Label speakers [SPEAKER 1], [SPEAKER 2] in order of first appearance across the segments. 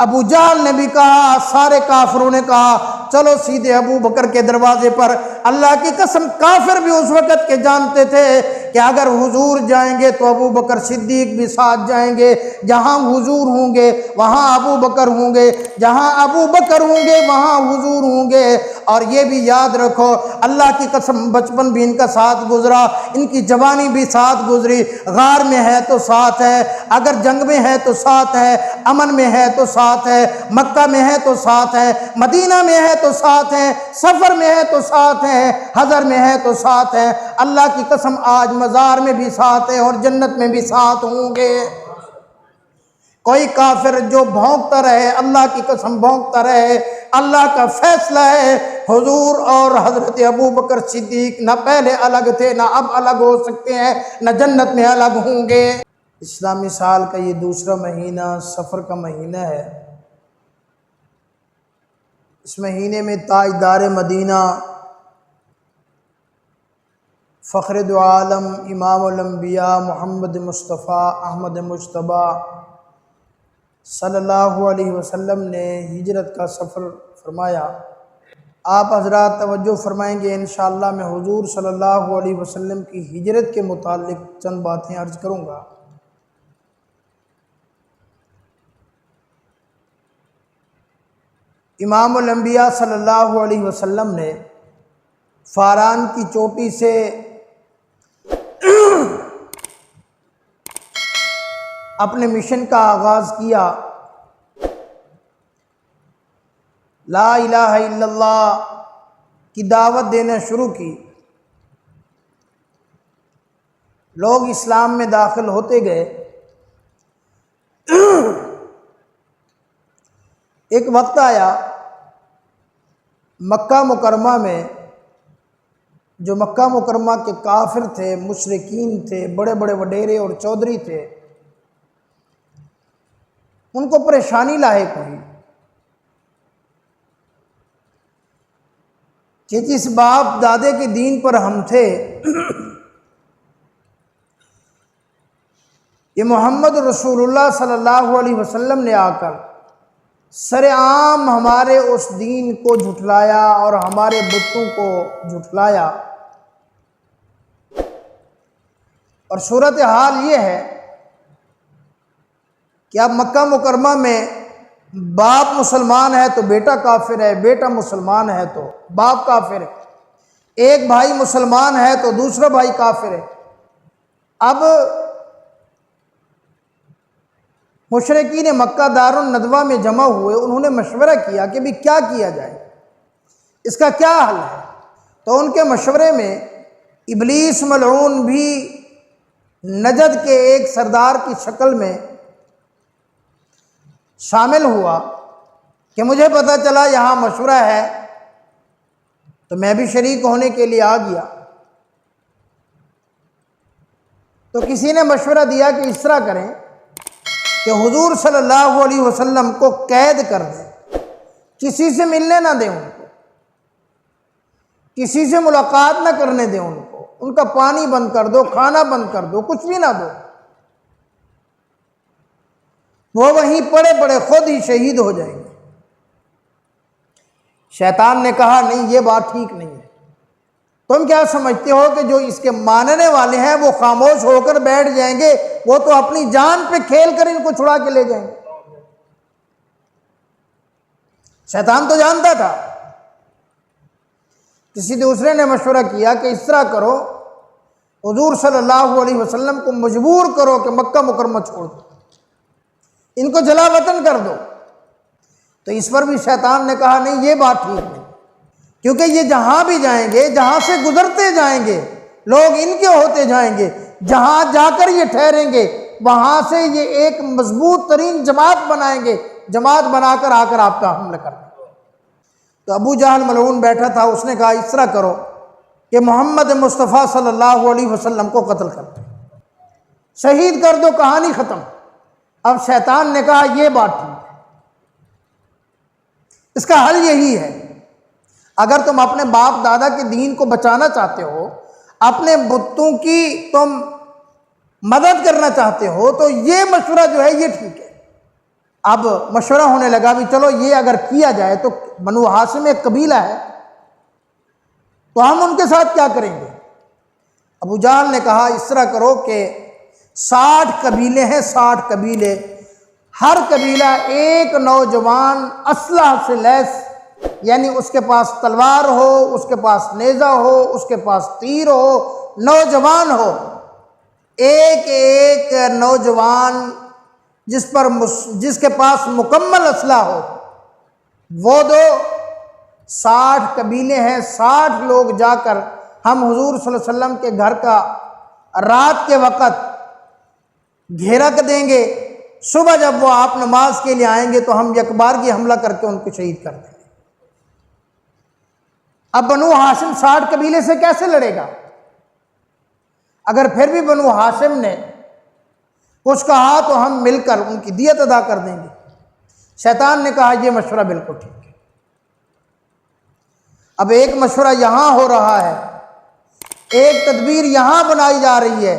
[SPEAKER 1] ابو جہل نے بھی کہا، سارے کافروں نے کہا چلو سیدھے ابو بکر کے دروازے پر۔ اللہ کی قسم کافر بھی اس وقت کے جانتے تھے کہ اگر حضور جائیں گے تو ابو بکر صدیق بھی ساتھ جائیں گے، جہاں حضور ہوں گے وہاں ابو بکر ہوں گے، جہاں ابو بکر ہوں گے وہاں حضور ہوں گے۔ اور یہ بھی یاد رکھو اللہ کی قسم بچپن بھی ان کا ساتھ گزرا، ان کی جوانی بھی ساتھ گزری، غار میں ہے تو ساتھ ہے، اگر جنگ میں ہے تو ساتھ ہے، امن میں ہے تو ساتھ ہے، مکہ میں ہے تو ساتھ ہے، مدینہ میں ہے تو ساتھ ہے، سفر میں ہے تو ساتھ ہے، حضر میں ہے تو ساتھ ہے۔ اللہ کی قسم آج مزار میں بھی ساتھ ہے اور جنت میں بھی ساتھ ہوں گے۔ کوئی کافر جو بھونکتا رہے، اللہ کی قسم بھونکتا رہے، اللہ کا فیصلہ ہے حضور اور حضرت ابو بکر صدیق نہ پہلے الگ تھے نہ اب الگ ہو سکتے ہیں، نہ جنت میں الگ ہوں گے۔ اسلامی سال کا یہ دوسرا مہینہ سفر کا مہینہ ہے۔ اس مہینے میں تاجدار مدینہ فخر دو عالم امام الانبیاء محمد مصطفیٰ احمد مجتبیٰ صلی اللہ علیہ وسلم نے ہجرت کا سفر فرمایا۔ آپ حضرات توجہ فرمائیں گے، انشاءاللہ میں حضور صلی اللہ علیہ وسلم کی ہجرت کے متعلق چند باتیں عرض کروں گا۔ امام الانبیاء صلی اللہ علیہ وسلم نے فاران کی چوٹی سے اپنے مشن کا آغاز کیا، لا الہ الا اللہ کی دعوت دینا شروع کی۔ لوگ اسلام میں داخل ہوتے گئے۔ ایک وقت آیا مکہ مکرمہ میں، جو مکہ مکرمہ کے کافر تھے، مشرکین تھے، بڑے بڑے وڈیرے اور چودھری تھے، ان کو پریشانی لاحق ہوئی کہ جس باپ دادے کے دین پر ہم تھے، یہ محمد رسول اللہ صلی اللہ علیہ وسلم نے آ کر سر عام ہمارے اس دین کو جھٹلایا اور ہمارے بتوں کو جھٹلایا۔ اور صورتحال یہ ہے کہ اب مکہ مکرمہ میں باپ مسلمان ہے تو بیٹا کافر ہے، بیٹا مسلمان ہے تو باپ کافر ہے، ایک بھائی مسلمان ہے تو دوسرا بھائی کافر ہے۔ اب مشرکین مکہ دار الندوہ میں جمع ہوئے، انہوں نے مشورہ کیا کہ بھی کیا کیا جائے، اس کا کیا حل ہے؟ تو ان کے مشورے میں ابلیس ملعون بھی نجد کے ایک سردار کی شکل میں شامل ہوا کہ مجھے پتہ چلا یہاں مشورہ ہے، تو میں بھی شریک ہونے کے لیے آ گیا۔ تو کسی نے مشورہ دیا کہ اس طرح کریں کہ حضور صلی اللہ علیہ وسلم کو قید کر دیں، کسی سے ملنے نہ دیں، ان کو کسی سے ملاقات نہ کرنے دیں، ان کو ان کا پانی بند کر دو، کھانا بند کر دو، کچھ بھی نہ دو، وہ وہیں پڑے پڑے خود ہی شہید ہو جائیں گے۔ شیطان نے کہا نہیں، یہ بات ٹھیک نہیں ہے، تم کیا سمجھتے ہو کہ جو اس کے ماننے والے ہیں وہ خاموش ہو کر بیٹھ جائیں گے؟ وہ تو اپنی جان پہ کھیل کر ان کو چھڑا کے لے جائیں گے۔ شیطان تو جانتا تھا۔ کسی دوسرے نے مشورہ کیا کہ اس طرح کرو، حضور صلی اللہ علیہ وسلم کو مجبور کرو کہ مکہ مکرمہ چھوڑ دو، ان کو جلا وطن کر دو۔ تو اس پر بھی شیطان نے کہا نہیں، یہ بات ٹھیک نہیں، کیونکہ یہ جہاں بھی جائیں گے، جہاں سے گزرتے جائیں گے، لوگ ان کے ہوتے جائیں گے، جہاں جا کر یہ ٹھہریں گے وہاں سے یہ ایک مضبوط ترین جماعت بنائیں گے، جماعت بنا کر آ کر آپ کا حملہ کر دیں۔ تو ابو جہل ملعون بیٹھا تھا، اس نے کہا اس طرح کرو کہ محمد مصطفیٰ صلی اللہ علیہ وسلم کو قتل کر دو، شہید کر دو، کہانی ختم۔ اب شیطان نے کہا یہ بات ٹھیک ہے، اس کا حل یہی ہے، اگر تم اپنے باپ دادا کے دین کو بچانا چاہتے ہو، اپنے بتوں کی تم مدد کرنا چاہتے ہو، تو یہ مشورہ جو ہے یہ ٹھیک ہے اب مشورہ ہونے لگا بھی چلو یہ اگر کیا جائے تو بنو ہاشم ایک قبیلہ ہے تو ہم ان کے ساتھ کیا کریں گے؟ ابو جہل نے کہا اس طرح کرو کہ 60 قبیلے ہیں، 60 قبیلے، ہر قبیلہ ایک نوجوان اسلحہ سے لیس، یعنی اس کے پاس تلوار ہو، اس کے پاس نیزہ ہو، اس کے پاس تیر ہو، نوجوان ہو، ایک نوجوان جس کے پاس مکمل اسلحہ ہو، وہ دو 60 قبیلے ہیں، 60 لوگ جا کر ہم حضور صلی اللہ علیہ وسلم کے گھر کا رات کے وقت گھیرا کر دیں گے، صبح جب وہ آپ نماز کے لیے آئیں گے تو ہم یکبارگی حملہ کر کے ان کو شہید کر دیں گے۔ اب بنو ہاشم 60 قبیلے سے کیسے لڑے گا؟ اگر پھر بھی بنو ہاشم نے کچھ کہا تو ہم مل کر ان کی دیت ادا کر دیں گے۔ شیطان نے کہا یہ مشورہ بالکل ٹھیک ہے۔ اب ایک مشورہ یہاں ہو رہا ہے، ایک تدبیر یہاں بنائی جا رہی ہے،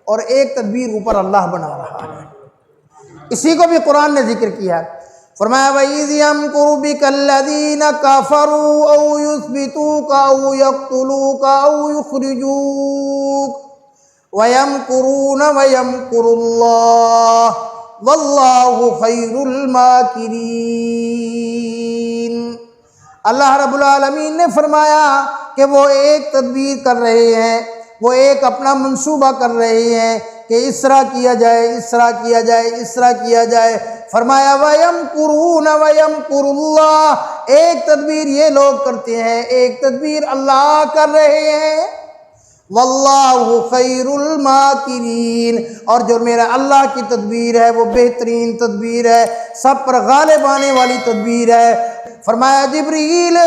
[SPEAKER 1] اور ایک تدبیر اوپر اللہ بنا رہا ہے۔ اسی کو بھی قرآن نے ذکر کیا ہے، فرمایا وَإِذْ يَمْكُرُ بِكَ الَّذِينَ كَفَرُوا أَوْ يُثْبِتُوكَ أَوْ يَقْتُلُوكَ أَوْ يُخْرِجُوكَ وَيَمْكُرُونَ وَيَمْكُرُ اللَّهُ وَاللَّهُ خَيْرُ الْمَاكِرِينَ۔ اللہ رب العالمین نے فرمایا کہ وہ ایک تدبیر کر رہے ہیں، وہ ایک اپنا منصوبہ کر رہے ہیں کہ اس طرح کیا جائے، اس طرح کیا جائے، اس طرح کیا جائے۔ فرمایا وَيَمْكُرُونَ وَيَمْكُرُ اللَّهُ، ایک تدبیر یہ لوگ کرتے ہیں، ایک تدبیر اللہ کر رہے ہیں۔ وَاللَّهُ خَيْرُ الْمَاكِرِينَ، اور جو میرا اللہ کی تدبیر ہے وہ بہترین تدبیر ہے، سب پر غالب آنے والی تدبیر ہے۔ فرمایا جبریل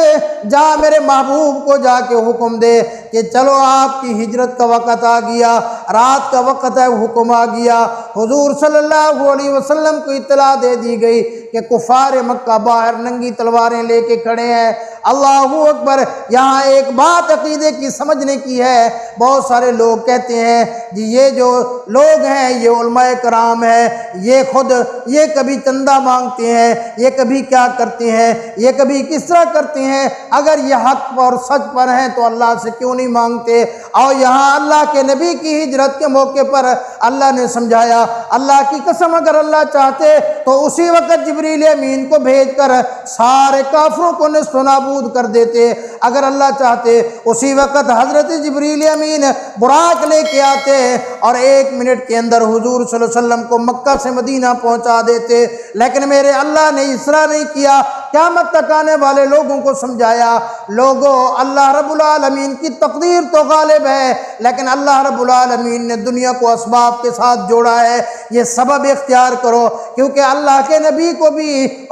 [SPEAKER 1] جا میرے محبوب کو جا کے حکم دے کہ چلو آپ کی ہجرت کا وقت آ گیا، رات کا وقت ہے، حکم آ گیا۔ حضور صلی اللہ علیہ وسلم کو اطلاع دے دی گئی کہ کفار مکہ باہر ننگی تلواریں لے کے کھڑے ہیں۔ اللہ اکبر۔ یہاں ایک بات عقیدے کی سمجھنے کی ہے، بہت سارے لوگ کہتے ہیں جی یہ جو لوگ ہیں یہ علماء کرام ہیں، یہ کبھی چندہ مانگتے ہیں، یہ کبھی کیا کرتے ہیں، یہ کبھی کس طرح کرتے ہیں، اگر یہ حق اور سچ پر ہیں تو اللہ سے کیوں نہیں مانگتے؟ اور یہاں اللہ کے نبی کی ہجرت کے موقع پر اللہ نے سمجھایا، اللہ کی قسم اگر اللہ چاہتے تو اسی وقت جبریل امین کو بھیج کر سارے کافروں کو نصف و نابود کر دیتے۔ اگر اللہ چاہتے اسی وقت حضرت جبریل امین براق لے کے آتے اور 1 منٹ کے اندر حضور صلی اللہ علیہ وسلم کو مکہ سے مدینہ پہنچا دیتے، لیکن میرے اللہ نے اس طرح نہیں کیا۔ قیامت تک آنے والے لوگوں کو سمجھایا، لوگوں اللہ رب العالمین کی تقدیر تو غالب ہے، لیکن اللہ رب العالمین نے دنیا کو اسباب کے ساتھ جوڑا ہے، یہ سبب اختیار کرو، کیونکہ اللہ کے نبی کو بھی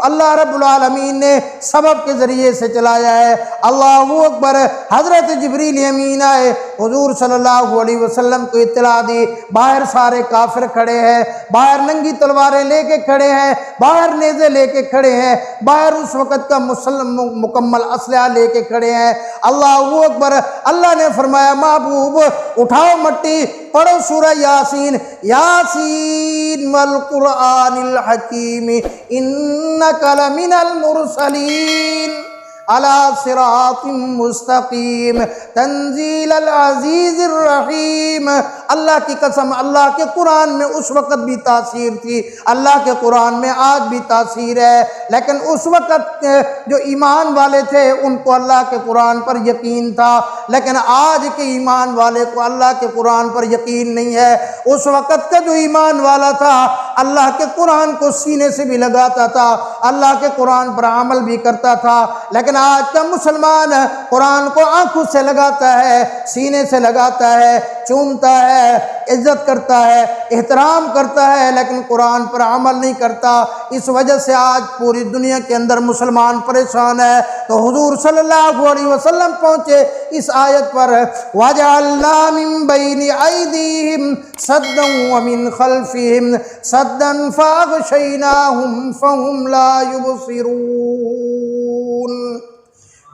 [SPEAKER 1] اللہ رب العالمین نے سبب کے ذریعے سے چلایا ہے۔ اللہ اکبر۔ حضرت جبریل امین آئے، حضور صلی اللہ علیہ وسلم کو اطلاع دی، باہر سارے کافر کھڑے ہیں، باہر ننگی تلواریں لے کے کھڑے ہیں، باہر نیزے لے کے کھڑے ہیں، باہر اس وقت کا مکمل اسلحہ لے کے کھڑے ہیں۔ اللہ اکبر۔ اللہ نے فرمایا محبوب اٹھاؤ مٹی، پڑھو سورہ یاسین، یاسین والقرآن الحکیم انک لمن المرسلین علی صراط مستقیم تنزیل العزیز الرحیم۔ اللہ کی قسم، اللہ کے قرآن میں اس وقت بھی تاثیر تھی، اللہ کے قرآن میں آج بھی تاثیر ہے، لیکن اس وقت جو ایمان والے تھے ان کو اللہ کے قرآن پر یقین تھا، لیکن آج کے ایمان والے کو اللہ کے قرآن پر یقین نہیں ہے۔ اس وقت کا جو ایمان والا تھا اللہ کے قرآن کو سینے سے بھی لگاتا تھا، اللہ کے قرآن پر عمل بھی کرتا تھا، لیکن آج کا مسلمان قرآن کو آنکھوں سے لگاتا ہے، سینے سے لگاتا ہے، چومتا ہے، عزت کرتا ہے، احترام کرتا ہے، لیکن قرآن پر عمل نہیں کرتا۔ اس وجہ سے آج پوری دنیا کے اندر مسلمان پریشان ہے۔ تو حضور صلی اللہ علیہ وسلم پہنچے اس آیت پر، وَجَعَلْنَا مِن بَيْنِ أَيْدِيهِمْ سَدًّا وَمِنْ خَلْفِهِمْ سَدًّا فَأَغْشَيْنَاهُمْ فَهُمْ لَا يُبْصِرُونَ۔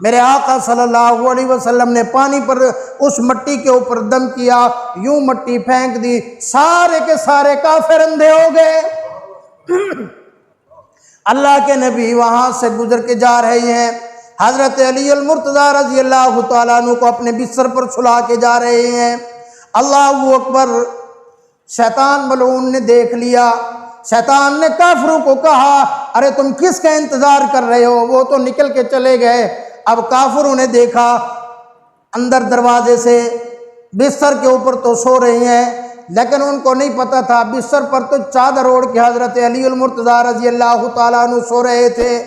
[SPEAKER 1] میرے آقا صلی اللہ علیہ وسلم نے پانی پر اس مٹی کے اوپر دم کیا، یوں مٹی پھینک دی، سارے کے سارے کافر اندھے ہو گئے۔ اللہ کے نبی وہاں سے گزر کے جا رہے ہیں، حضرت علی المرتضیٰ رضی اللہ تعالیٰ عنہ کو اپنے بستر پر سلا کے جا رہے ہیں۔ اللہ اکبر، شیطان ملعون نے دیکھ لیا، شیطان نے کافروں کو کہا ارے تم کس کا انتظار کر رہے ہو، وہ تو نکل کے چلے گئے۔ اب کافروں نے دیکھا اندر دروازے سے بستر کے اوپر تو سو رہی ہیں، لیکن ان کو نہیں پتہ تھا بستر پر تو چادر اوڑھ کے حضرت علی المرتضیٰ رضی اللہ تعالیٰ عنہ سو رہے تھے۔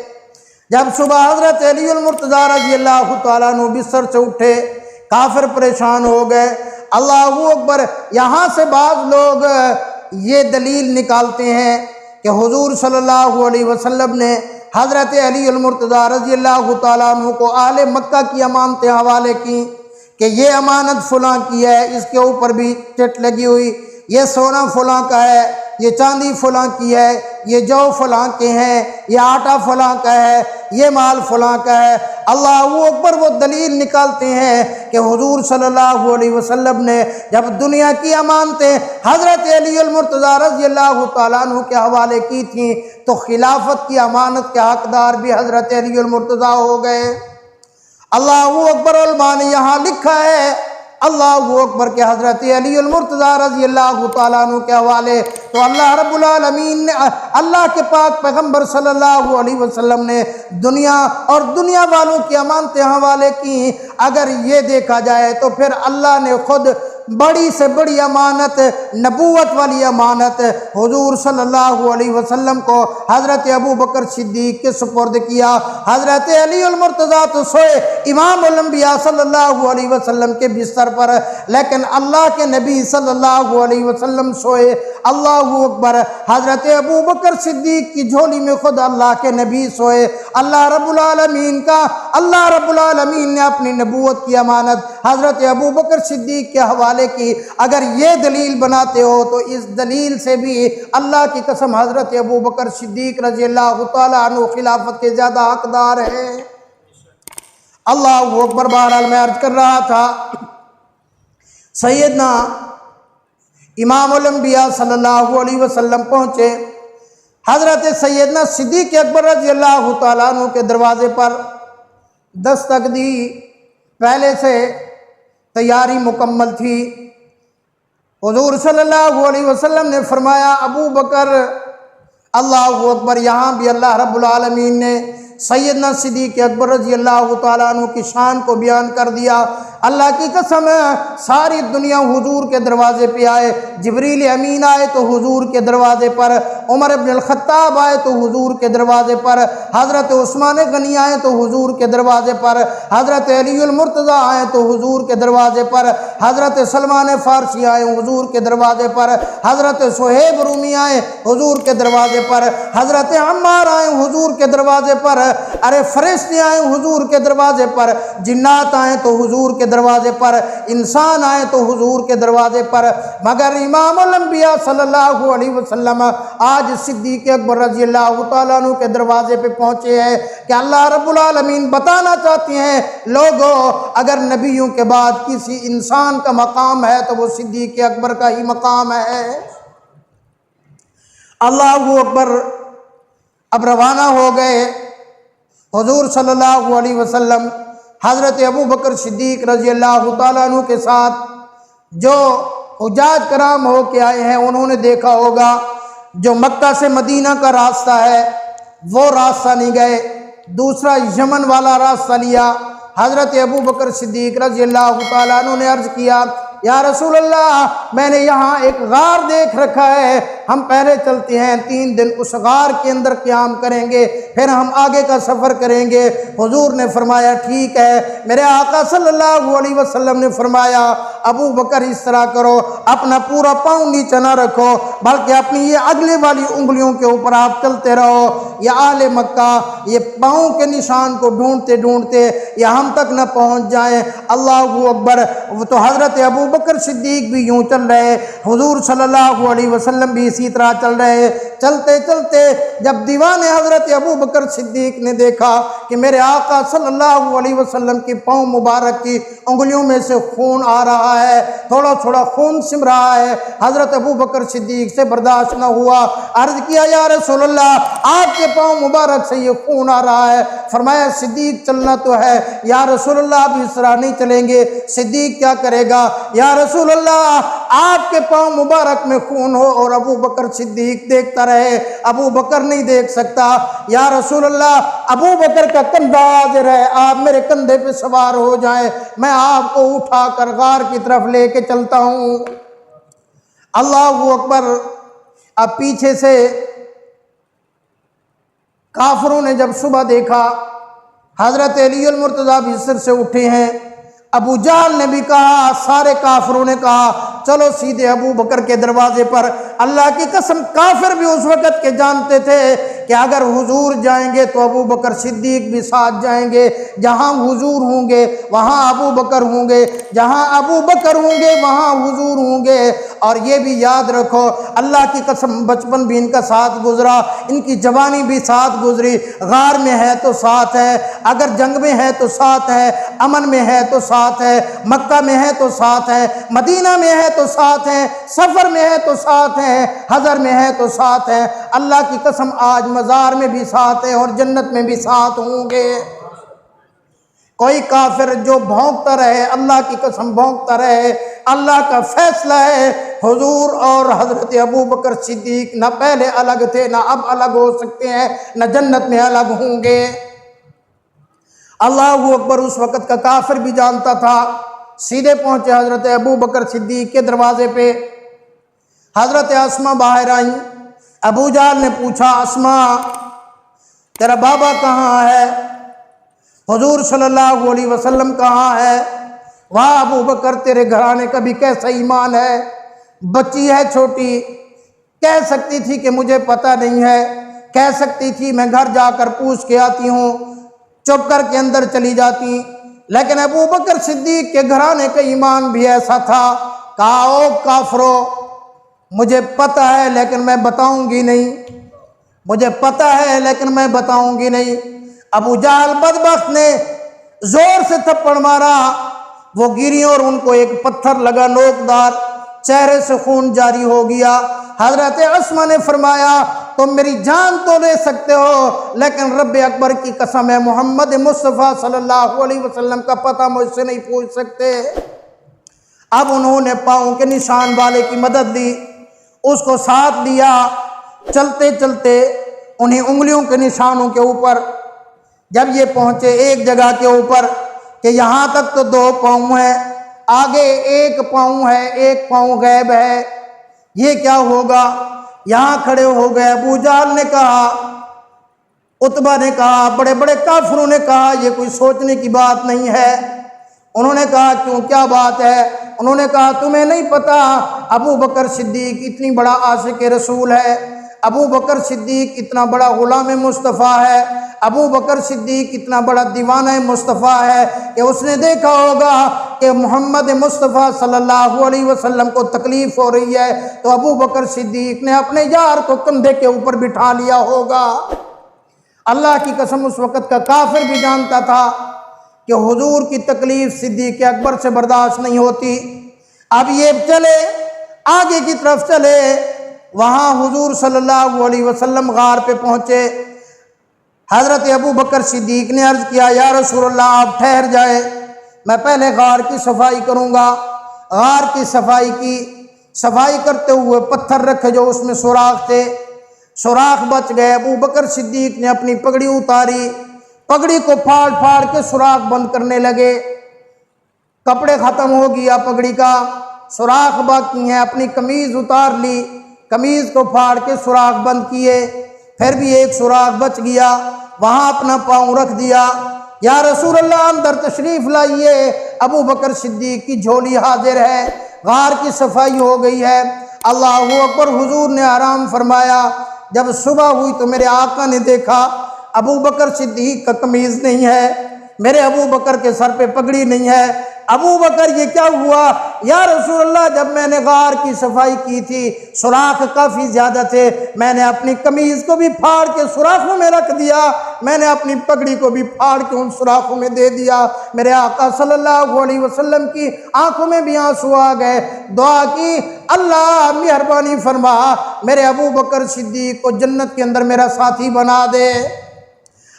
[SPEAKER 1] جب صبح حضرت علی المرتضیٰ رضی اللہ تعالیٰ عنہ بستر سے اٹھے، کافر پریشان ہو گئے۔ اللہ اکبر، یہاں سے بعض لوگ یہ دلیل نکالتے ہیں کہ حضور صلی اللہ علیہ وسلم نے حضرت علی المرتضیٰ رضی اللہ تعالیٰ عنہ کو اہل مکہ کی امانتیں حوالے کی کہ یہ امانت فلاں کی ہے، اس کے اوپر بھی چٹ لگی ہوئی، یہ سونا فلاں کا ہے، یہ چاندی فلاں کی ہے، یہ جو فلاں کے ہیں، یہ آٹا فلاں کا ہے، یہ مال فلاں کا ہے۔ اللہ اکبر، وہ دلیل نکالتے ہیں کہ حضور صلی اللہ علیہ وسلم نے جب دنیا کی امانتیں حضرت علی المرتضیٰ رضی اللہ تعالیٰ عنہ کے حوالے کی تھیں تو خلافت کی امانت کے حقدار بھی حضرت علی المرتضیٰ ہو گئے۔ اللہ اکبر، علماء نے یہاں لکھا ہے اللہ اکبر کہ حضرت علی المرتضیٰ رضی اللہ تعالیٰ عنہ کے حوالے تو اللہ رب العالمین نے، اللہ کے پاک پیغمبر صلی اللہ علیہ وسلم نے دنیا اور دنیا والوں کی امانتیں حوالے کی۔ اگر یہ دیکھا جائے تو پھر اللہ نے خود بڑی سے بڑی امانت، نبوت والی امانت حضور صلی اللہ علیہ وسلم کو حضرت ابو بکر صدیق کے سپرد کیا۔ حضرت علی المرتضیٰ تو سوئے امام الانبیاء صلی اللہ علیہ وسلم کے بستر پر، لیکن اللہ کے نبی صلی اللہ علیہ وسلم سوئے۔ اللہ اکبر، حضرت ابو بکر صدیق کی جھولی میں خود اللہ کے نبی سوئے۔ اللہ رب العالمین نے اپنی نبوت کی امانت حضرت ابو بکر صدیق کے حوالے کی۔ اگر یہ دلیل بناتے ہو تو اس دلیل سے بھی اللہ کی قسم حضرت ابو بکر صدیق رضی اللہ تعالیٰ عنہ خلافت کے زیادہ حقدار ہیں۔ اللہ اکبر، بہرحال میں عرض کر رہا تھا سیدنا امام الانبیاء صلی اللہ علیہ وسلم پہنچے، حضرت سیدنا صدیق اکبر رضی اللہ تعالیٰ عنہ کے دروازے پر دستک دی۔ پہلے سے تیاری مکمل تھی۔ حضور صلی اللہ علیہ وسلم نے فرمایا ابو بکر۔ اللہ اکبر، یہاں بھی اللہ رب العالمین نے سیدنا صدیق اکبر رضی اللہ تعالیٰ عنہ کی شان کو بیان کر دیا۔ اللہ کی قسم ساری دنیا حضور کے دروازے پہ آئے۔ جبریل امین آئے تو حضور کے دروازے پر، عمر ابن الخطاب آئے تو حضور کے دروازے پر، حضرت عثمان غنی آئے تو حضور کے دروازے پر، حضرت علی المرتضیٰ آئے تو حضور کے دروازے پر، حضرت سلمان فارسی آئے حضور کے دروازے پر، حضرت صہیب رومی آئے حضور کے دروازے پر، حضرت عمار آئے حضور کے دروازے پر، ارے فرشتے آئے حضور کے دروازے پر، جنات آئے تو حضور کے دروازے پر، انسان آئے تو حضور کے دروازے پر، مگر امام الانبیاء صلی اللہ علیہ وسلم آج صدیق اکبر رضی اللہ تعالیٰ عنہ کے دروازے پہ پہنچے ہیں کہ اللہ رب العالمین بتانا چاہتے ہیں لوگوں اگر نبیوں کے بعد کسی انسان کا مقام ہے تو وہ صدیق اکبر کا ہی مقام ہے۔ اللہ اکبر، اب روانہ ہو گئے حضور صلی اللہ علیہ وسلم حضرت ابو بکر صدیق رضی اللہ تعالیٰ عنہ کے ساتھ۔ جو حجاج کرام ہو کے آئے ہیں انہوں نے دیکھا ہوگا جو مکہ سے مدینہ کا راستہ ہے وہ راستہ نہیں گئے، دوسرا یمن والا راستہ لیا۔ حضرت ابو بکر صدیق رضی اللہ تعالیٰ عنہ نے عرض کیا یا رسول اللہ، میں نے یہاں ایک غار دیکھ رکھا ہے، ہم پہلے چلتے ہیں 3 دن اس غار کے اندر قیام کریں گے، پھر ہم آگے کا سفر کریں گے۔ حضور نے فرمایا ٹھیک ہے۔ میرے آقا صلی اللہ علیہ وسلم نے فرمایا ابو بکر اس طرح کرو، اپنا پورا پاؤں نیچے نہ رکھو بلکہ اپنی یہ اگلے والی انگلیوں کے اوپر آپ چلتے رہو۔ یہ اہل مکہ یہ پاؤں کے نشان کو ڈھونڈتے ڈھونڈتے یہ ہم تک نہ پہنچ جائیں۔ اللہ اکبر، تو حضرت ابو بکر صدیق بھی یوں چل رہے، حضور صلی اللہ علیہ وسلم بھی اسی طرح چل رہے۔ چلتے چلتے جب دیوان حضرت ابو بکر صدیق نے دیکھا کہ میرے آقا صلی اللہ علیہ وسلم کی پاؤں مبارک کی انگلیوں میں سے خون آ رہا ہے، تھوڑا تھوڑا خون سم رہا ہے، حضرت ابو بکر صدیق سے برداشت نہ ہوا، عرض کیا یا رسول اللہ آپ کے پاؤں مبارک سے یہ خون آ رہا ہے۔ فرمایا صدیق چلنا تو ہے یا رسول اللہ، اب اس طرح نہیں چلیں گے۔ صدیق کیا کرے گا یا رسول اللہ، آپ کے پاؤں مبارک میں خون ہو اور ابو بکر صدیق دیکھتا رہے، ابو بکر نہیں دیکھ سکتا۔ یا رسول اللہ ابو بکر کا کندھا حاضر ہے، آپ میرے کندھے پہ سوار ہو جائیں، میں آپ کو اٹھا کر غار کی طرف لے کے چلتا ہوں۔ اللہ اکبر۔ اب پیچھے سے کافروں نے جب صبح دیکھا حضرت علی المرتضیٰ بستر سے اٹھے ہیں، ابو جہل نے بھی کہا، سارے کافروں نے کہا چلو سیدھے ابو بکر کے دروازے پر۔ اللہ کی قسم کافر بھی اس وقت کے جانتے تھے کہ اگر حضور جائیں گے تو ابو بکر صدیق بھی ساتھ جائیں گے، جہاں حضور ہوں گے وہاں ابو بکر ہوں گے، جہاں ابو بکر ہوں گے وہاں حضور ہوں گے۔ اور یہ بھی یاد رکھو اللہ کی قسم بچپن بھی ان کا ساتھ گزرا، ان کی جوانی بھی ساتھ گزری، غار میں ہے تو ساتھ ہے، اگر جنگ میں ہے تو ساتھ ہے، امن میں ہے تو ساتھ ہے، مکہ میں ہے تو ساتھ ہے، مدینہ میں ہے تو ساتھ ہیں، سفر میں ہے تو ساتھ ہیں، حضر میں ہے تو ساتھ ہیں۔ اللہ کی قسم آج مزار میں بھی ساتھ ہیں اور جنت میں بھی ساتھ ہوں گے۔ کوئی کافر جو بھونکتا رہے، اللہ کی قسم بھونکتا رہے، اللہ کا فیصلہ ہے حضور اور حضرت ابو بکر صدیق نہ پہلے الگ تھے نہ اب الگ ہو سکتے ہیں، نہ جنت میں الگ ہوں گے۔ اللہ اکبر۔ اس وقت کا کافر بھی جانتا تھا۔ سیدھے پہنچے حضرت ابو بکر صدیق کے دروازے پہ، حضرت اسماء باہر آئیں۔ ابو جہل نے پوچھا اسماء تیرا بابا کہاں ہے؟ حضور صلی اللہ علیہ وسلم کہاں ہے؟ واہ ابو بکر تیرے گھرانے کا بھی کیسا ایمان ہے، بچی ہے چھوٹی، کہہ سکتی تھی کہ مجھے پتہ نہیں ہے، کہہ سکتی تھی میں گھر جا کر پوچھ کے آتی ہوں، چپ کر کے اندر چلی جاتی۔ لیکن ابو بکر صدیق کے گھرانے کا ایمان بھی ایسا تھا، کہا او کافرو مجھے پتہ ہے لیکن میں بتاؤں گی نہیں، مجھے پتہ ہے لیکن میں بتاؤں گی نہیں۔ ابو جہل بدبخت نے زور سے تھپڑ مارا، وہ گری اور ان کو ایک پتھر لگا نوکدار، چہرے سے خون جاری ہو گیا۔ حضرت اسماء نے فرمایا تم میری جان تو لے سکتے ہو لیکن رب اکبر کی قسم ہے محمد مصطفیٰ صلی اللہ علیہ وسلم کا پتہ مجھ سے نہیں پوچھ سکتے۔ اب انہوں نے پاؤں کے نشان والے کی مدد لی، اس کو ساتھ لیا، چلتے چلتے انہیں انگلیوں کے نشانوں کے اوپر جب یہ پہنچے ایک جگہ کے اوپر کہ یہاں تک تو 2 پاؤں ہیں، آگے 1 پاؤں ہے، 1 پاؤں غائب ہے، یہ کیا ہوگا؟ یہاں کھڑے ہو گئے۔ ابو جہل نے کہا، عتبہ نے کہا، بڑے بڑے کافروں نے کہا یہ کوئی سوچنے کی بات نہیں ہے۔ انہوں نے کہا کیوں کیا بات ہے؟ انہوں نے کہا تمہیں نہیں پتا ابو بکر صدیق اتنی بڑا عاشق رسول ہے، ابو بکر صدیق اتنا بڑا غلام مصطفیٰ ہے، ابو بکر صدیق اتنا بڑا دیوانہ مصطفیٰ ہے کہ اس نے دیکھا ہوگا کہ محمد مصطفیٰ صلی اللہ علیہ وسلم کو تکلیف ہو رہی ہے تو ابو بکر صدیق نے اپنے یار کو کندھے کے اوپر بٹھا لیا ہوگا۔ اللہ کی قسم اس وقت کا کافر بھی جانتا تھا کہ حضور کی تکلیف صدیق اکبر سے برداشت نہیں ہوتی۔ اب یہ چلے آگے کی طرف چلے، وہاں حضور صلی اللہ علیہ وسلم غار پہ پہنچے۔ حضرت ابو بکر صدیق نے عرض کیا یا رسول اللہ آپ ٹھہر جائے، میں پہلے غار کی صفائی کروں گا۔ غار کی صفائی کرتے ہوئے پتھر رکھے جو اس میں سوراخ تھے، سوراخ بچ گئے۔ ابو بکر صدیق نے اپنی پگڑی اتاری، پگڑی کو پھاڑ پھاڑ کے سوراخ بند کرنے لگے، کپڑے ختم ہو گیا، پگڑی کا سوراخ باقی ہیں، اپنی قمیض اتار لی، قمیض کو پھاڑ کے سوراخ بند کیے، پھر بھی ایک سوراخ بچ گیا، وہاں اپنا پاؤں رکھ دیا۔ یا رسول اللہ اندر تشریف لائیے، ابو بکر صدیق کی جھولی حاضر ہے، غار کی صفائی ہو گئی ہے۔ اللہ اکبر۔ حضور نے آرام فرمایا۔ جب صبح ہوئی تو میرے آقا نے دیکھا ابو بکر صدیق کا قمیض نہیں ہے، میرے ابو بکر کے سر پہ پگڑی نہیں ہے، ابو بکر یہ کیا ہوا یا رسول اللہ؟ جب میں نے غار کی صفائی کی تھی سوراخ کافی زیادہ تھے، میں نے اپنی قمیض کو بھی پھاڑ کے سوراخوں میں رکھ دیا، میں نے اپنی پگڑی کو بھی پھاڑ کے ان سوراخوں میں دے دیا۔ میرے آقا صلی اللہ علیہ وسلم کی آنکھوں میں بھی آنسو آ گئے، دعا کی اللہ مہربانی فرما میرے ابو بکر صدیق کو جنت کے اندر میرا ساتھی بنا دے۔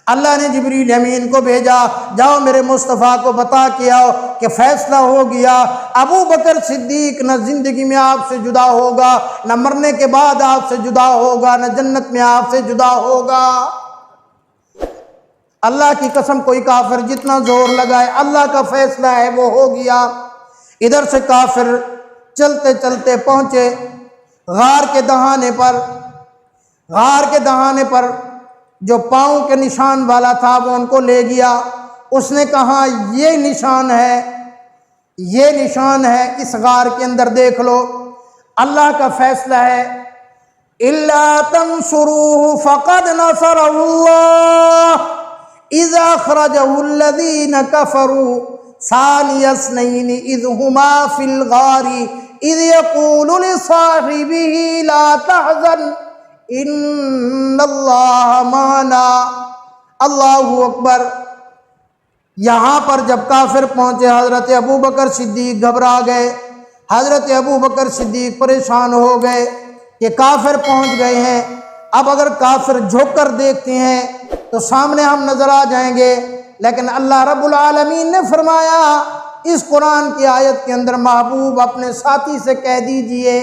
[SPEAKER 1] اللہ نے جبریل امین کو بھیجا، جاؤ میرے مصطفیٰ کو بتا کے آؤ کہ فیصلہ ہو گیا، ابو بکر صدیق نہ زندگی میں آپ سے جدا ہوگا، نہ مرنے کے بعد آپ سے جدا ہوگا، نہ جنت میں آپ سے جدا ہوگا۔ اللہ کی قسم کوئی کافر جتنا زور لگائے اللہ کا فیصلہ ہے وہ ہو گیا۔ ادھر سے کافر چلتے چلتے پہنچے غار کے دہانے پر۔ غار کے دہانے پر جو پاؤں کے نشان والا تھا وہ ان کو لے گیا، اس نے کہا یہ نشان ہے، یہ نشان ہے، اس غار کے اندر دیکھ لو۔ اللہ کا فیصلہ ہے الا تنصروه فقد نصره اللہ اذ اخرجه الذین کفروا ثانی اثنین اذ ہما فی الغار اذ یقول لصاحبہ لا تحزن ان اللہ معنا۔ اللہ اکبر۔ یہاں پر جب کافر پہنچے حضرت ابو بکر صدیق گھبرا گئے، حضرت ابو بکر صدیق پریشان ہو گئے کہ کافر پہنچ گئے ہیں، اب اگر کافر جھک کر دیکھتے ہیں تو سامنے ہم نظر آ جائیں گے۔ لیکن اللہ رب العالمین نے فرمایا اس قرآن کی آیت کے اندر محبوب اپنے ساتھی سے کہہ دیجئے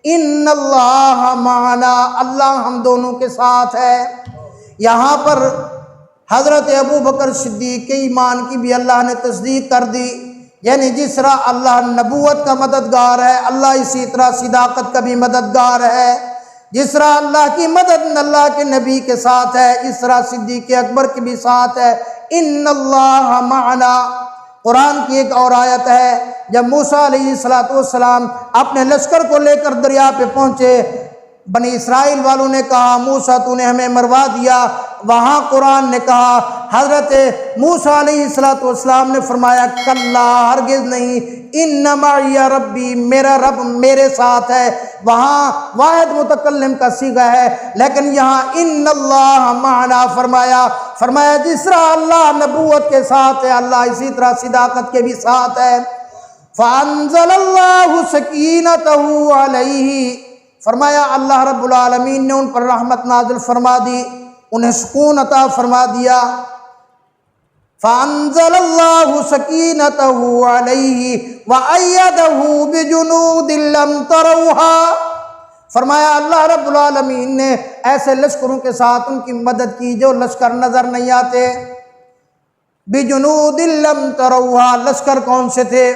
[SPEAKER 1] ان اللہ معنا، اللہ ہم دونوں کے ساتھ ہے۔ یہاں پر حضرت ابو بکر صدیق کے ایمان کی بھی اللہ نے تصدیق کر دی، یعنی جس طرح اللہ نبوت کا مددگار ہے اللہ اسی طرح صداقت کا بھی مددگار ہے، جس طرح اللہ کی مدد اللہ کے نبی کے ساتھ ہے اس طرح صدیق اکبر کے بھی ساتھ ہے۔ ان اللہ معنا۔ قرآن کی ایک اور آیت ہے جب موسیٰ علیہ السلام اپنے لشکر کو لے کر دریا پہ پہنچے، بنی اسرائیل والوں نے کہا موسیٰ تو نے ہمیں مروا دیا، وہاں قرآن نے کہا حضرت موسیٰ علیہ السلام نے فرمایا کلا ہرگز نہیں، ان معی ربی، میرا رب میرے ساتھ ہے۔ وہاں واحد متکلم کا صیغہ ہے لیکن یہاں ان اللہ معنا فرمایا جس طرح اللہ نبوت کے ساتھ ہے اللہ اسی طرح صداقت کے بھی ساتھ ہے۔ فانزل اللہ سکینتہ علیہ، فرمایا اللہ رب العالمین نے ان پر رحمت نازل فرما دی، انہیں سکون عطا فرما دیا۔ فانزل اللہ سکینتہ علیہ وایدہ بجنود لم تروها، فرمایا اللہ رب العالمین نے ایسے لشکروں کے ساتھ ان کی مدد کی جو لشکر نظر نہیں آتے۔ بجنود لم تروها، لشکر کون سے تھے؟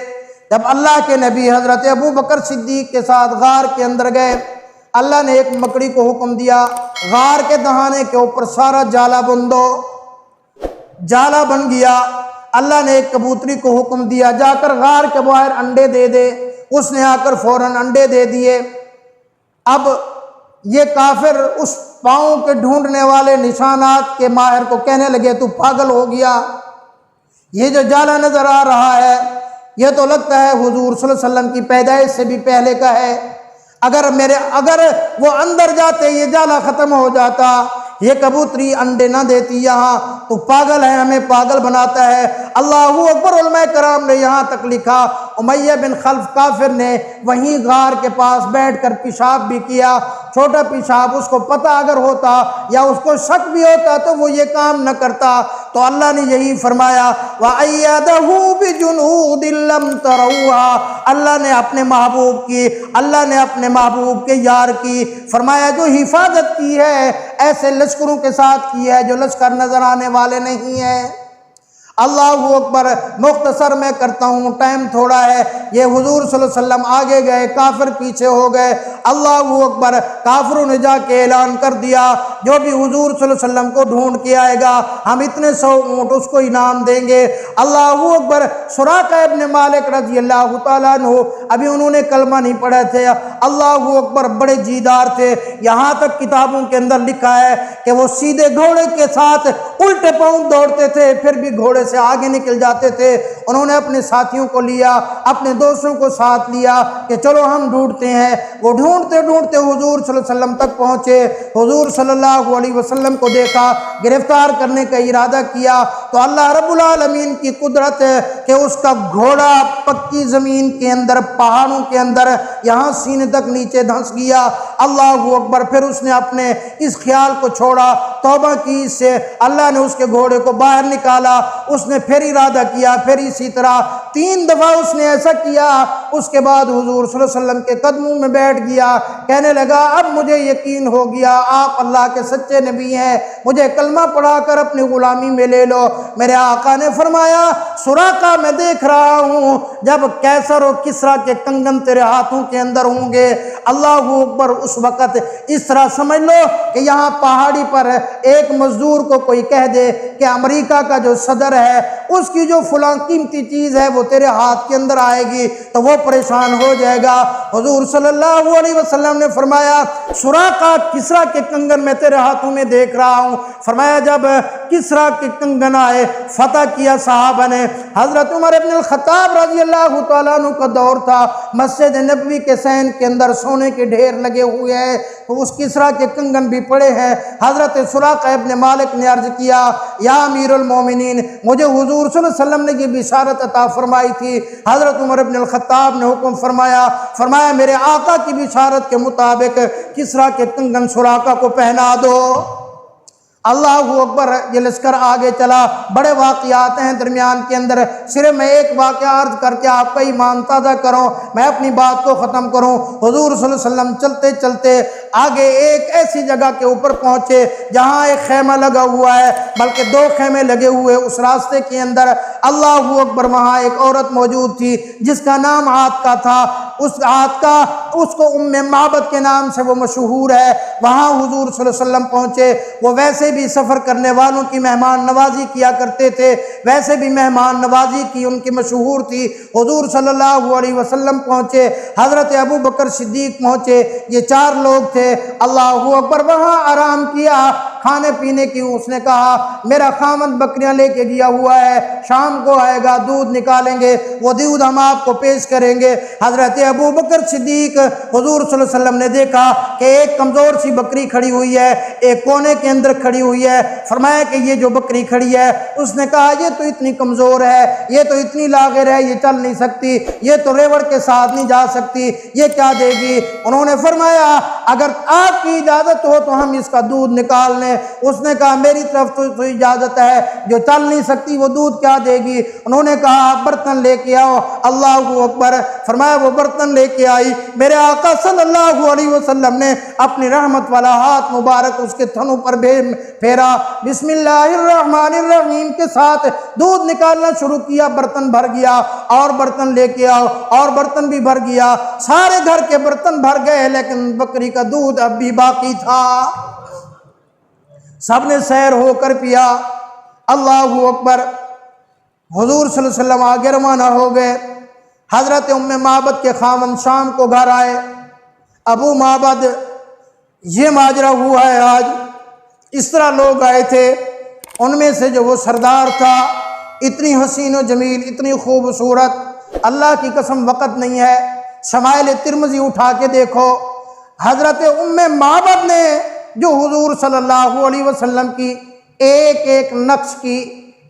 [SPEAKER 1] جب اللہ کے نبی حضرت ابو بکر صدیق کے ساتھ غار کے اندر گئے، اللہ نے ایک مکڑی کو حکم دیا غار کے دہانے کے اوپر سارا جالا بن دو، جالا بن گیا۔ اللہ نے ایک کبوتری کو حکم دیا جا کر غار کے باہر انڈے دے دے، اس نے آ کر فوراً انڈے دے دیے۔ اب یہ کافر اس پاؤں کے ڈھونڈنے والے نشانات کے ماہر کو کہنے لگے تو پاگل ہو گیا، یہ جو جالا نظر آ رہا ہے یہ تو لگتا ہے حضور صلی اللہ علیہ وسلم کی پیدائش سے بھی پہلے کا ہے، اگر وہ اندر جاتے یہ جالا ختم ہو جاتا، یہ کبوتری انڈے نہ دیتی یہاں، تو پاگل ہے، ہمیں پاگل بناتا ہے۔ اللہ اکبر۔ علماء کرام نے یہاں تک لکھا امیہ بن خلف کافر نے وہیں غار کے پاس بیٹھ کر پیشاب بھی کیا، چھوٹا پیشاب، اس کو پتہ اگر ہوتا یا اس کو شک بھی ہوتا تو وہ یہ کام نہ کرتا۔ تو اللہ نے یہی فرمایا وَأَيَّدَهُ بِجُنُودٍ لَّمْ تَرَوْهَا، اللہ نے اپنے محبوب کی، اللہ نے اپنے محبوب کے یار کی، فرمایا جو حفاظت کی ہے ایسے لشکروں کے ساتھ کی ہے جو لشکر نظر آنے والے نہیں ہیں۔ اللہ اکبر۔ مختصر میں کرتا ہوں، ٹائم تھوڑا ہے۔ یہ حضور صلی اللہ علیہ وسلم آگے گئے، کافر پیچھے ہو گئے۔ اللہ اکبر۔ کافروں نے جا کے اعلان کر دیا جو بھی حضور صلی اللہ علیہ وسلم کو ڈھونڈ کے آئے گا ہم اتنے 100 اونٹ اس کو انعام دیں گے۔ اللہ اکبر۔ سراقہ ابن مالک رضی اللہ تعالیٰ عنہ، ابھی انہوں نے کلمہ نہیں پڑھا تھے، اللہ اکبر، بڑے جیدار تھے، یہاں تک کتابوں کے اندر لکھا ہے کہ وہ سیدھے گھوڑے کے ساتھ الٹے پاؤں دوڑتے تھے پھر بھی گھوڑے سے آگے نکل جاتے تھے، انہوں نے اپنے ساتھیوں کو لیا، اپنے دوستوں کو ساتھ لیا کہ چلو ہم ڈھونڈتے ہیں۔ وہ ڈھونڈتے ڈھونڈتے حضور صلی اللہ علیہ وسلم تک پہنچے، حضور صلی اللہ علیہ وسلم کو دیکھا، گرفتار کرنے کا ارادہ کیا تو اللہ رب العالمین کی قدرت کہ اس کا گھوڑا پکی زمین کے اندر، پہاڑوں کے اندر یہاں سینے تک نیچے دھنس گیا۔ اللہ اکبر۔ پھر اس نے اپنے اس خیال کو چھوڑا، توبہ کی اس سے، اللہ نے اس کے گھوڑے کو باہر نکالا، اس نے پھر ارادہ کیا، پھر اسی طرح 3 دفعہ اس نے ایسا کیا۔ اس کے بعد حضور صلی اللہ علیہ وسلم کے قدموں میں بیٹھ گیا، کہنے لگا اب مجھے یقین ہو گیا آپ اللہ کے سچے نبی ہیں، مجھے کلمہ پڑھا کر اپنی غلامی میں لے لو۔ میرے آقا نے فرمایا سراقہ میں دیکھ رہا ہوں جب کیسر و کسرا کے کنگن تیرے ہاتھوں کے اندر ہوں گے، اللہ اکبر، اس وقت اس طرح سمجھ لو کہ یہاں پہاڑی پر ایک مزدور کو کوئی کہہ دے کہ امریکہ کا جو صدر ہے اس کی جو فلاں قیمتی چیز ہے وہ تیرے ہاتھ کے اندر آئے گی تو وہ پریشان ہو جائے گا۔ حضور صلی اللہ علیہ وسلم نے فرمایا سراقہ کسرا کے کنگن میں تیرے ہاتھوں میں دیکھ رہا ہوں۔ فرمایا جب کسرا کے کنگن آئے، فتح کیا صحابہ نے، حضرت عمر ابن الخطاب رضی اللہ تعالیٰ عنہ کا دور تھا، مسجد نبوی کے صحن کے اندر سونے کے ڈھیر لگے ہوئے ہیں، تو اس کسرا کے کنگن بھی پڑے ہیں۔ حضرت سراقہ ابن مالک نے عرض کیا یا امیر المومنین، مجھے حضور صلی اللہ علیہ وسلم نے یہ بشارت عطا فرمائی تھی۔ حضرت عمر ابن الخطاب نے حکم فرمایا میرے آقا کی بشارت کے مطابق کسرا کے کنگن سراقہ کو پہنا دو۔ اللہ اکبر۔ یہ لشکر آگے چلا، بڑے واقعات ہیں درمیان کے اندر، صرف میں ایک واقعہ عرض کر کے آپ کا ایمان تازہ کروں، میں اپنی بات کو ختم کروں۔ حضور صلی اللہ علیہ وسلم چلتے چلتے آگے ایک ایسی جگہ کے اوپر پہنچے جہاں ایک خیمہ لگا ہوا ہے، بلکہ 2 خیمے لگے ہوئے اس راستے کے اندر۔ اللہ اکبر۔ وہاں ایک عورت موجود تھی جس کا نام عاتکہ تھا، اس کو ام معبد کے نام سے وہ مشہور ہے۔ وہاں حضور صلی اللہ علیہ وسلم پہنچے، وہ ویسے بھی سفر کرنے والوں کی مہمان نوازی کیا کرتے تھے، ویسے بھی مہمان نوازی کی ان کی مشہور تھی۔ حضور صلی اللہ علیہ وسلم پہنچے، حضرت ابو بکر صدیق پہنچے، یہ 4 لوگ تھے۔ اللہ اکبر۔ وہاں آرام کیا، کھانے پینے کی اس نے کہا میرا خامد بکریاں لے کے گیا ہوا ہے، شام کو آئے گا، دودھ نکالیں گے، وہ دودھ ہم آپ کو پیش کریں گے۔ حضرت ابو بکر صدیق، حضور صلی اللہ علیہ وسلم نے دیکھا کہ ایک کمزور سی بکری کھڑی ہوئی ہے، ایک کونے کے اندر کھڑی ہوئی ہے۔ فرمایا کہ یہ جو بکری کھڑی ہے، اس نے کہا یہ تو اتنی کمزور ہے، یہ تو اتنی لاغر ہے، یہ چل نہیں سکتی، یہ تو ریوڑ کے ساتھ نہیں جا سکتی، یہ کیا دے گی؟ انہوں نے فرمایا اگر آپ کی اجازت ہو تو ہم اس کا دودھ نکال لیں۔ اس نے کہا میری طرف تو اجازت ہے، جو چل نہیں سکتی وہ دودھ کیا دے گی؟ انہوں نے کہا آپ برتن لے کے آؤ۔ اللہ اکبر۔ فرمایا وہ برتن لے کے آئی، میرے آقا صلی اللہ علیہ وسلم نے اپنی رحمت والا ہاتھ مبارک اس کے تھنوں پر پھیرا، بسم اللہ الرحمن الرحیم کے ساتھ دودھ نکالنا شروع کیا، برتن بھر گیا، اور برتن لے کے آؤ، اور برتن بھی بھر گیا، سارے گھر کے برتن بھر گئے، لیکن بکری کا دودھ اب بھی باقی تھا۔ سب نے سیر ہو کر پیا۔ اللہ اکبر۔ حضور صلی اللہ علیہ وسلم آگے روانہ ہو گئے۔ حضرت ام معبد کے خاوند شام کو گھر آئے۔ ابو معبد یہ ماجرا ہوا ہے آج، اس طرح لوگ آئے تھے، ان میں سے جو وہ سردار تھا، اتنی حسین و جمیل، اتنی خوبصورت، اللہ کی قسم وقت نہیں ہے، شمائل ترمذی اٹھا کے دیکھو، حضرت ام معبد نے جو حضور صلی اللہ علیہ وسلم کی ایک ایک نقش کی،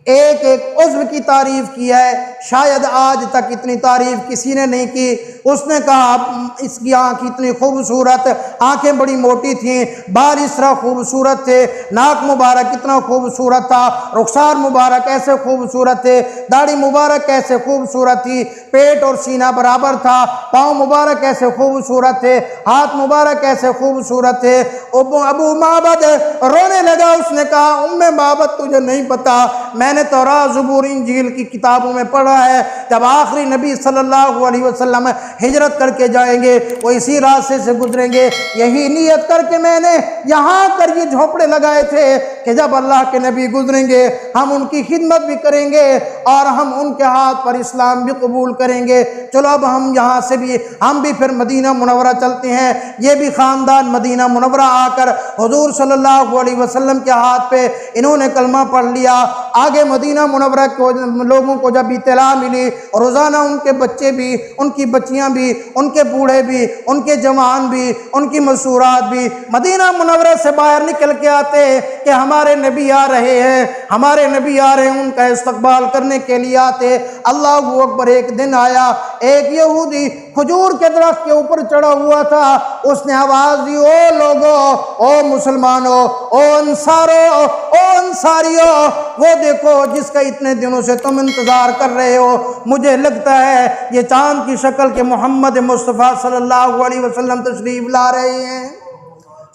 [SPEAKER 1] ایک ایک عضو کی تعریف کی ہے، شاید آج تک اتنی تعریف کسی نے نہیں کی۔ اس نے کہا اس کی آنکھ اتنی خوبصورت، آنکھیں بڑی موٹی تھیں، بال اس طرح خوبصورت تھے، ناک مبارک اتنا خوبصورت تھا، رخسار مبارک ایسے خوبصورت تھے، داڑھی مبارک ایسے خوبصورت تھی، پیٹ اور سینہ برابر تھا، پاؤں مبارک ایسے خوبصورت تھے، ہاتھ مبارک ایسے خوبصورت تھے۔ ابو معبد رونے لگا، اس نے کہا ام معبد تجھے نہیں پتا، میں نے تورات زبور انجیل کی کتابوں میں پڑھا ہے جب آخری نبی صلی اللہ علیہ وسلم ہجرت کر کے جائیں گے وہ اسی راستے سے گزریں گے۔ یہی نیت کر کے میں نے یہاں کر یہ جھونپڑے لگائے تھے کہ جب اللہ کے نبی گزریں گے ہم ان کی خدمت بھی کریں گے اور ہم ان کے ہاتھ پر اسلام بھی قبول کریں گے۔ چلو اب ہم یہاں سے بھی ہم بھی پھر مدینہ منورہ چلتے ہیں۔ یہ بھی خاندان مدینہ منورہ آ کر حضور صلی اللہ علیہ وسلم کے ہاتھ پہ انہوں نے کلمہ پڑھ لیا۔ آگے مدینہ منورہ کو لوگوں کو جب اطلاع ملی، روزانہ ان کے بچے بھی، ان کی بچیاں بھی، ان کے بوڑھے بھی، ان کے جوان بھی، ان کی مسورات بھی مدینہ منورہ سے باہر نکل کے آتے کہ ہمارے نبی آ رہے ہیں، ہمارے نبی آ رہے ہیں، ان کا استقبال کرنے کے لیے آتے۔ اللہ اکبر۔ ایک دن آیا، ایک یہودی کھجور کے درخت کے اوپر چڑھا ہوا تھا، اس نے آواز دی، او لوگو، او مسلمانوں، او انصاروں، او انصاریوں، وہ دیکھو جس کا اتنے دنوں سے تم انتظار کر رہے ہو، مجھے لگتا ہے یہ چاند کی شکل کے محمد مصطفیٰ صلی اللہ علیہ وسلم تشریف لا رہے ہیں۔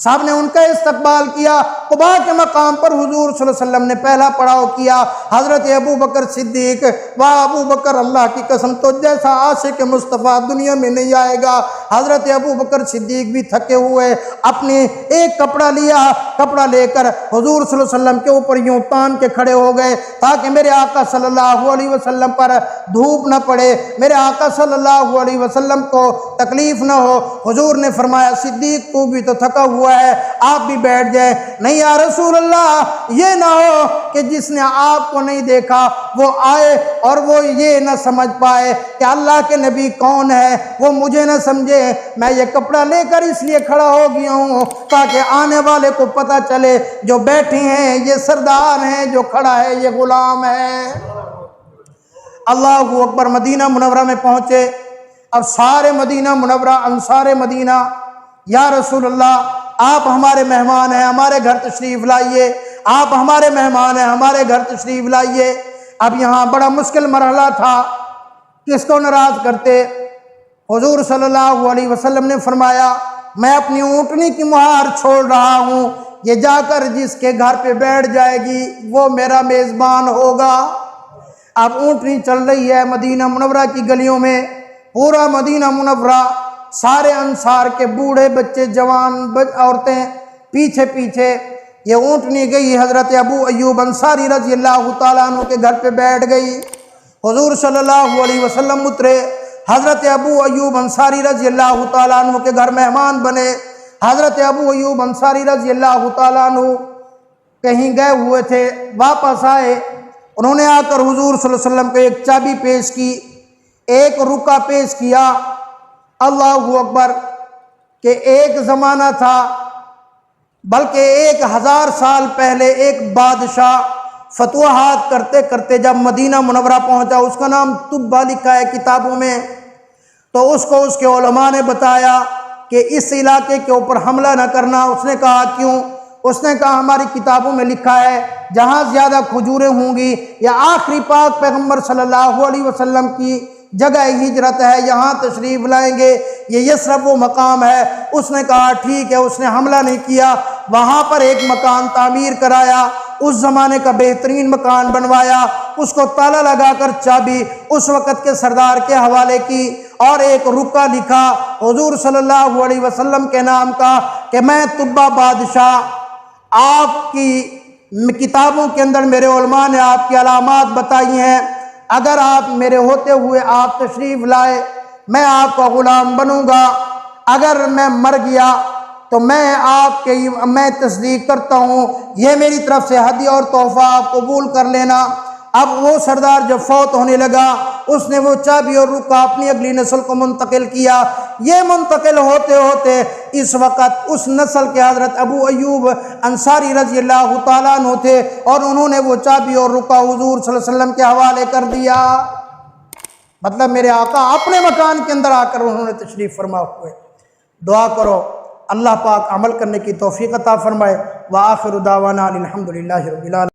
[SPEAKER 1] صاحب نے ان کا استقبال کیا۔ قباء کے مقام پر حضور صلی اللہ علیہ وسلم نے پہلا پڑاؤ کیا۔ حضرت ابو بکر صدیق، واہ ابو بکر، اللہ کی قسم تو جیسا عاشق مصطفیٰ دنیا میں نہیں آئے گا۔ حضرت ابو بکر صدیق بھی تھکے ہوئے اپنے ایک کپڑا لیا، کپڑا لے کر حضور صلی اللہ علیہ وسلم کے اوپر یوں تان کے کھڑے ہو گئے تاکہ میرے آقا صلی اللہ علیہ وسلم پر دھوپ نہ پڑے، میرے آقا صلی اللہ علیہ وسلم کو تکلیف نہ ہو۔ حضور نے فرمایا، صدیق تو بھی تو تھکا ہوا ہے، آپ بھی بیٹھ جائیں۔ نہیں یا رسول اللہ، یہ نہ ہو کہ جس نے آپ کو نہیں دیکھا وہ آئے اور وہ یہ نہ سمجھ پائے کہ اللہ کے نبی کون ہے، وہ مجھے نہ سمجھے۔ میں یہ کپڑا لے کر اس لیے کھڑا ہو گیا ہوں تاکہ آنے والے کو پتہ چلے جو بیٹھے ہیں یہ سردار ہیں، جو کھڑا ہے یہ غلام ہے۔ اللہ اکبر۔ مدینہ منورہ میں پہنچے۔ اب سارے مدینہ منورہ، انصار مدینہ، یا رسول اللہ آپ ہمارے مہمان ہیں، ہمارے گھر تشریف لائیے، آپ ہمارے مہمان ہیں، ہمارے گھر تشریف لائیے۔ اب یہاں بڑا مشکل مرحلہ تھا، کس کو ناراض کرتے؟ حضور صلی اللہ علیہ وسلم نے فرمایا، میں اپنی اونٹنی کی مہار چھوڑ رہا ہوں، یہ جا کر جس کے گھر پہ بیٹھ جائے گی وہ میرا میزبان ہوگا۔ اب اونٹنی چل رہی ہے مدینہ منورہ کی گلیوں میں، پورا مدینہ منورہ، سارے انصار کے بوڑھے بچے، جوان عورتیں پیچھے پیچھے۔ یہ اونٹنی گئی، حضرت ابو ایوب انصاری رضی اللہ تعالیٰ عنہ کے گھر پہ بیٹھ گئی۔ حضور صلی اللہ علیہ وسلم اترے، حضرت ابو ایوب انصاری رضی اللہ تعالیٰ عنہ کے گھر مہمان بنے۔ حضرت ابو ایوب انصاری رضی اللہ تعالیٰ عنہ کہیں گئے ہوئے تھے، واپس آئے، انہوں نے آ کر حضور صلی اللہ علیہ وسلم کو ایک چابی پیش کی، ایک رکا پیش کیا۔ اللہ اکبر۔ کہ ایک زمانہ تھا، بلکہ 1000 سال پہلے ایک بادشاہ فتوحات کرتے کرتے جب مدینہ منورہ پہنچا، اس کا نام طبہ لکھا ہے کتابوں میں، تو اس کو اس کے علماء نے بتایا کہ اس علاقے کے اوپر حملہ نہ کرنا۔ اس نے کہا کیوں؟ اس نے کہا ہماری کتابوں میں لکھا ہے جہاں زیادہ کھجوریں ہوں گی یا آخری پاک پیغمبر صلی اللہ علیہ وسلم کی جگہ ہجرت ہے، یہاں تشریف لائیں گے، یہ یثرب وہ مقام ہے۔ اس نے کہا ٹھیک ہے، اس نے حملہ نہیں کیا، وہاں پر ایک مکان تعمیر کرایا، اس زمانے کا بہترین مکان بنوایا، اس کو تالا لگا کر چابی اس وقت کے سردار کے حوالے کی، اور ایک رکا لکھا حضور صلی اللہ علیہ وسلم کے نام کا کہ میں طبہ بادشاہ، آپ کی کتابوں کے اندر میرے علماء نے آپ کی علامات بتائی ہیں، اگر آپ میرے ہوتے ہوئے آپ تشریف لائے میں آپ کا غلام بنوں گا، اگر میں مر گیا تو میں تصدیق کرتا ہوں، یہ میری طرف سے ہدیہ اور تحفہ آپ قبول کر لینا۔ اب وہ سردار جب فوت ہونے لگا، اس نے وہ چابی اور رکا اپنی اگلی نسل کو منتقل کیا۔ یہ منتقل ہوتے ہوتے اس وقت اس نسل کے حضرت ابو ایوب انصاری رضی اللہ تعالیٰ عنہ تھے، اور انہوں نے وہ چابی اور رکا حضور صلی اللہ علیہ وسلم کے حوالے کر دیا۔ مطلب میرے آقا اپنے مکان کے اندر آ کر انہوں نے تشریف فرما ہوئے۔ دعا کرو اللہ پاک عمل کرنے کی توفیق عطا فرمائے۔ وآخر دعوانا الحمدللہ رب العالمین۔